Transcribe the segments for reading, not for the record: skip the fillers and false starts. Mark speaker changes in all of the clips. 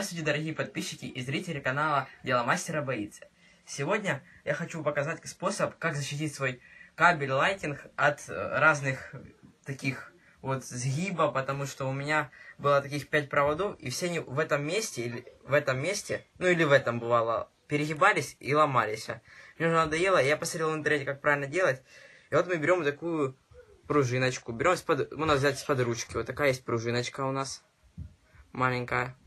Speaker 1: Здравствуйте, дорогие подписчики и зрители канала Дело Мастера Боится. Сегодня я хочу показать способ, как защитить свой кабель Lightning от разных таких вот сгиба, потому что у меня было таких 5 проводов, и все они в этом месте, или в этом бывало, перегибались и ломались. Мне уже надоело, я посмотрел в интернете, как правильно делать. И вот мы берем такую пружиночку, можно взять из-под ручки, вот такая есть пружиночка у нас, маленькая.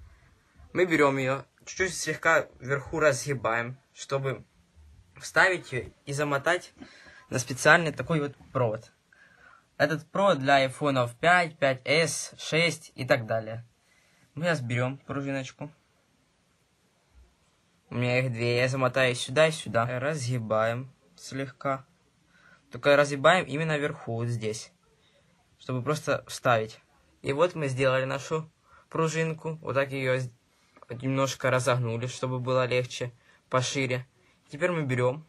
Speaker 1: Мы берем ее, чуть-чуть слегка вверху разгибаем, чтобы вставить ее и замотать на специальный такой вот провод. Этот провод для айфонов 5, 5s, 6 и так далее. Мы сейчас берем пружиночку. У меня их две, я замотаю сюда и сюда. Разгибаем слегка. Только разгибаем именно вверху, вот здесь. Чтобы просто вставить. И вот мы сделали нашу пружинку. Вот так ее немножко разогнули, чтобы было легче, пошире. Теперь мы берем,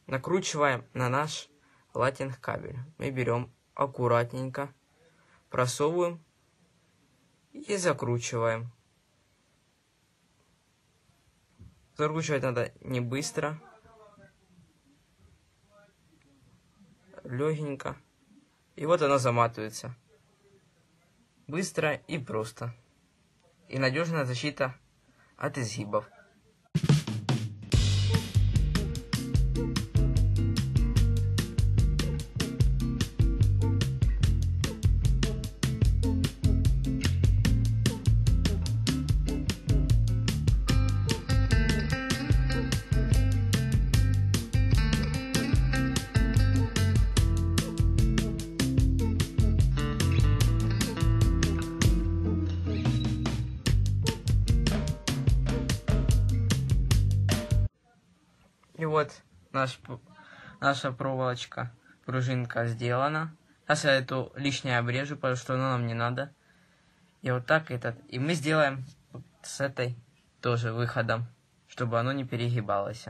Speaker 1: накручиваем на наш Lightning кабель. Мы берем аккуратненько, просовываем и закручиваем. Закручивать надо не быстро, легенько. И вот оно заматывается. Быстро и просто. И надежная защита от изгибов. И вот наша проволочка, пружинка сделана. Сейчас я эту лишнее обрежу, потому что оно нам не надо. И вот так и мы сделаем вот с этой тоже выходом, чтобы оно не перегибалось.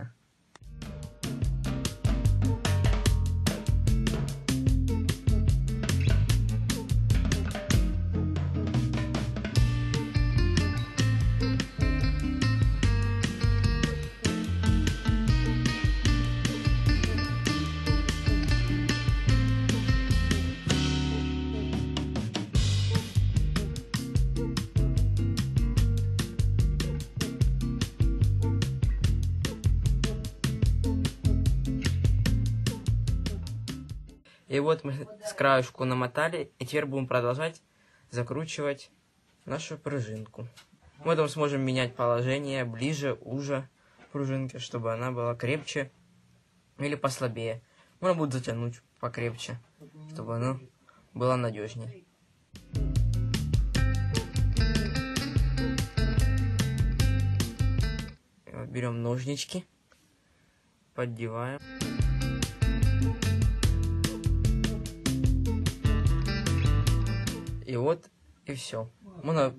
Speaker 1: И вот мы с краешку намотали, и теперь будем продолжать закручивать нашу пружинку. Мы там сможем менять положение ближе, уже пружинки, чтобы она была крепче или послабее. Можно будет затянуть покрепче, чтобы она была надежнее. Вот берем ножнички, поддеваем. И вот, и все. Можно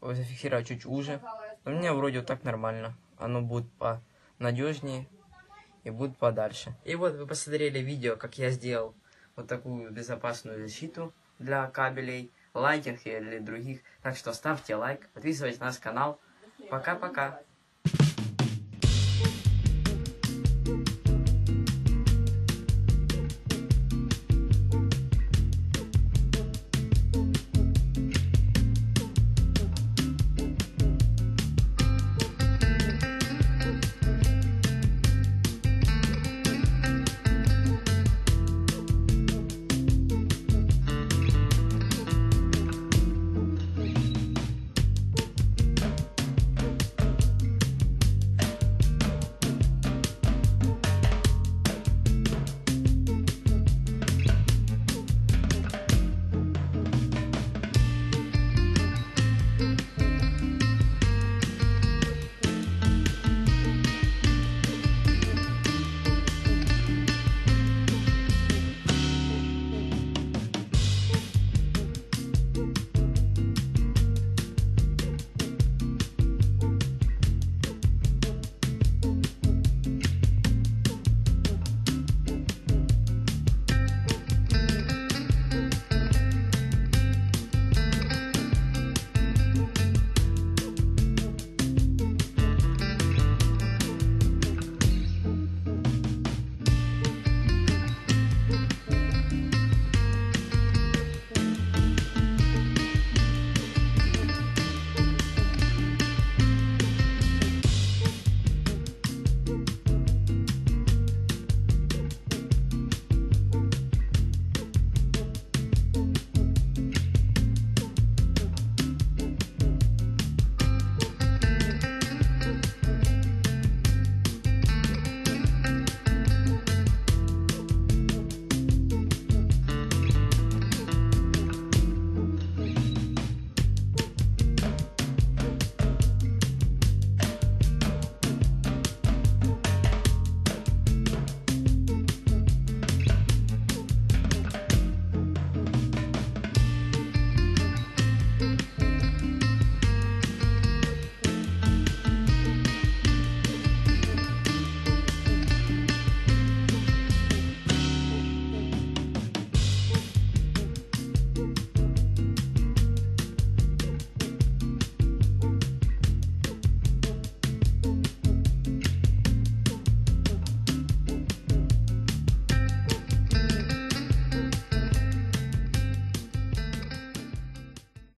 Speaker 1: зафиксировать чуть уже. Но у меня вроде вот так нормально. Оно будет понадежнее и будет подальше. И вот вы посмотрели видео, как я сделал вот такую безопасную защиту для кабелей, Lightning или других. Так что ставьте лайк, подписывайтесь на наш канал. Пока-пока.